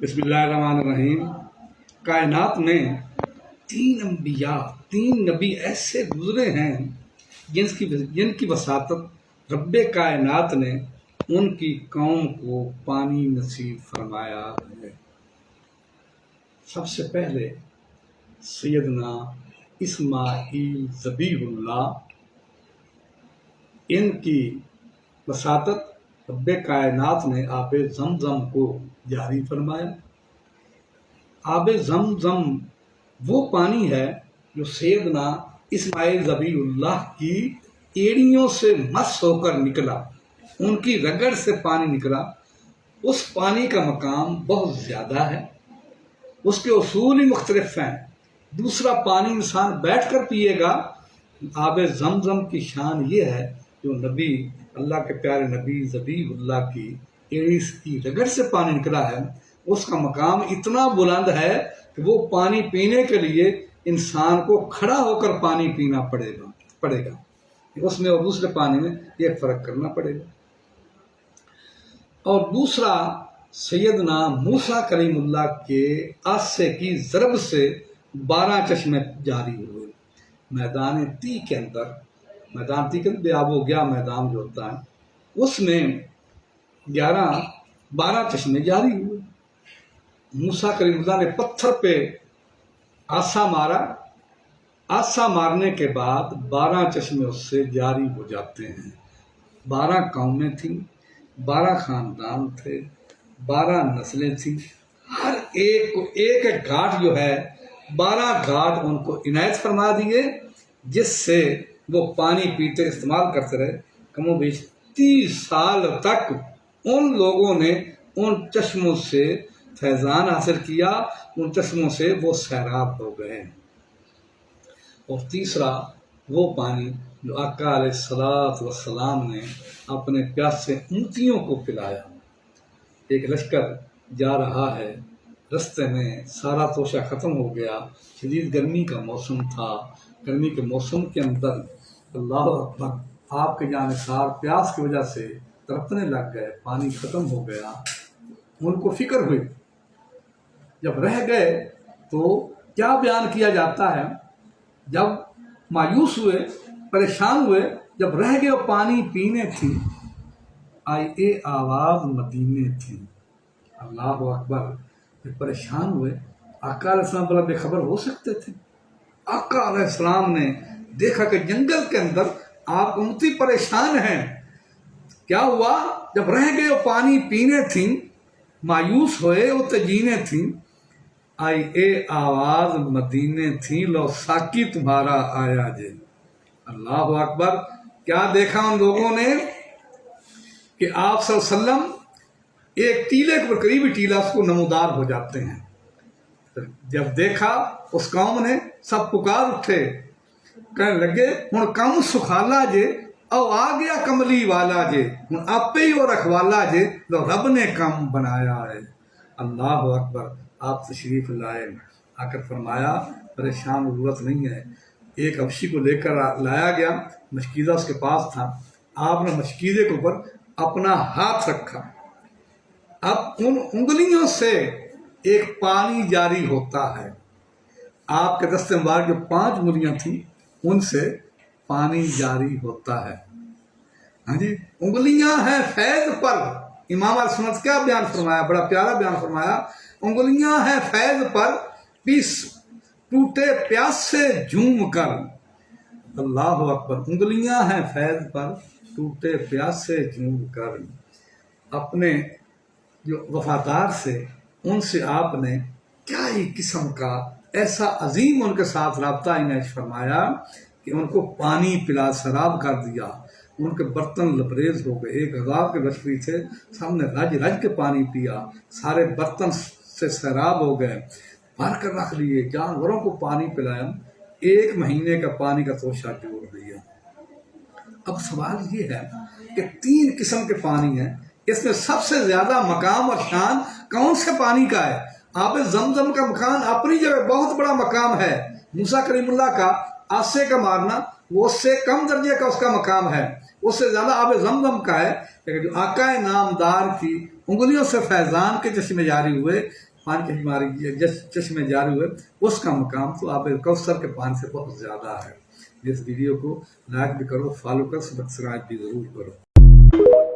بسم اللہ الرحمن الرحیم۔ کائنات میں تین نبی ایسے گزرے ہیں جن کی وساطت رب کائنات نے ان کی قوم کو پانی نصیب فرمایا ہے۔ سب سے پہلے سیدنا اسماعیل ذبیح اللہ، ان کی وساطت رب کائنات نے آب زمزم کو جاری فرمایا۔ آب زمزم وہ پانی ہے جو سیدنا اسماعیل ذبیح اللہ کی ایڑیوں سے مس ہو کر نکلا، ان کی رگڑ سے پانی نکلا۔ اس پانی کا مقام بہت زیادہ ہے، اس کے اصول ہی مختلف ہیں۔ دوسرا پانی انسان بیٹھ کر پیے گا۔ آب زمزم کی شان یہ ہے جو نبی اللہ کے پیارے نبی ذبیح اللہ کی ایڑی کی رگڑ سے پانی نکلا ہے، اس کا مقام اتنا بلند ہے کہ وہ پانی پینے کے لیے انسان کو کھڑا ہو کر پانی پینا پڑے گا۔ اس میں اور دوسرے پانی میں یہ فرق کرنا پڑے گا۔ اور دوسرا سیدنا موسیٰ کلیم اللہ کے عصا کی ضرب سے 12 چشمے جاری ہوئے میدان تی کے اندر۔ میدان تی کے اندر بے آب و گیا میدان جو ہوتا ہے، اس میں 12 چشمے جاری ہوئے۔ موسیٰ کلیم اللہ نے پتھر پہ عصا مارا، عصا مارنے کے بعد 12 چشمے اس سے جاری ہو جاتے ہیں۔ 12 قومیں تھیں، 12 خاندان تھے، 12 نسلیں تھیں۔ ہر ایک کو ایک ایک گھاٹ جو ہے 12 گھاٹ ان کو عنایت فرما دیے، جس سے وہ پانی پیتے استعمال کرتے رہے۔ کم و بیش 30 سال تک ان لوگوں نے ان چشموں سے فیضان حاصل کیا، ان چشموں سے وہ سیراب ہو گئے۔ اور تیسرا وہ پانی جو آقا علیہ الصلوۃ والسلام نے اپنے پیاسے امتیوں کو پلایا۔ ایک لشکر جا رہا ہے، رستے میں سارا توشہ ختم ہو گیا، شدید گرمی کا موسم تھا۔ گرمی کے موسم کے اندر اللہ اکبر، آپ کے جانثار پیاس کی وجہ سے تڑپنے لگ گئے، پانی ختم ہو گیا۔ ان کو فکر ہوئی، جب رہ گئے تو کیا بیان کیا جاتا ہے؟ جب مایوس ہوئے، پریشان ہوئے، جب رہ گئے وہ پانی پینے تھی، آئی اے آواز مدینے تھی۔ اللہ اکبر، جب پریشان ہوئے، آقا علیہ السلام بلا بے خبر ہو سکتے تھے؟ آقا علیہ السلام نے دیکھا کہ جنگل کے اندر آپ امتی پریشان ہیں۔ کیا ہوا؟ جب رہ گئے وہ پانی پینے تھیں، مایوس ہوئے وہ تجینے تھیں، آئی اے آواز مدینے تھیں، لو ساکی تمہارا آیا جے۔ اللہ اکبر، کیا دیکھا ان لوگوں نے کہ آپ صلی اللہ علیہ وسلم ایک ٹیلے کے قریبی ٹیلا اس کو نمودار ہو جاتے ہیں۔ جب دیکھا اس قوم نے، سب پکار اٹھے، کہنے لگے ہن کم سکھالا جے او آ گیا کملی والا جے، ہن آپے ہی وہ رکھوالا جے، لو رب نے کم بنایا ہے۔ اللہ اکبر، آپ تشریف لائے، آ کر فرمایا پریشان ضرورت نہیں ہے۔ ایک حبشی کو لے کر لایا گیا، مشکیزہ اس کے پاس تھا۔ آپ نے مشکیزے کے اوپر اپنا ہاتھ رکھا، اب ان انگلیوں سے ایک پانی جاری ہوتا ہے۔ آپ کے دست مبارک جو 5 انگلیاں تھیں، ان سے پانی جاری ہوتا ہے۔ ہاں جی، انگلیاں ہیں فیض پر۔ امام علیہ سنت کیا بیان فرمایا، بڑا پیارا بیان فرمایا، انگلیاں ہیں فیض پر، پیس ٹوٹے پیاس سے جھوم کر۔ اللہ اکبر، انگلیاں ہیں فیض پر، ٹوٹے پیاس سے جھوم کر۔ اپنے جو وفادار سے، ان سے آپ نے کیا ہی قسم کا ایسا عظیم ان کے ساتھ رابطہ عنایت فرمایا کہ ان کو پانی پلا سراب کر دیا۔ ان کے برتن لبریز ہو گئے، 1000 کے لشکری تھے، سب نے رج رج کے پانی پیا، سارے برتن سے سیراب ہو گئے، بھر کر رکھ لیے، جانوروں کو پانی پلایا، 1 مہینے کا پانی کا توشہ جوڑ دیا۔ اب سوال یہ ہے کہ 3 قسم کے پانی ہیں، اس میں سب سے زیادہ مقام اور شان کون سے پانی کا ہے؟ آب زمزم کا مقام اپنی جگہ بہت بڑا مقام ہے۔ موسیٰ کلیم اللہ کا عصے کا مارنا وہ اس سے کم درجے کا اس کا مقام ہے، اس سے زیادہ آب زمزم کا ہے۔ لیکن جو آقا نامدار کی انگلیوں سے فیضان کے چشمے جاری ہوئے، پانی کی بیماری جس چشمے جاری ہوئے اس کا مقام تو آب کوثر کے پانی سے بہت زیادہ ہے۔ اس ویڈیو کو لائک بھی کرو، فالو کرو، سبسکرائب بھی ضرور کرو۔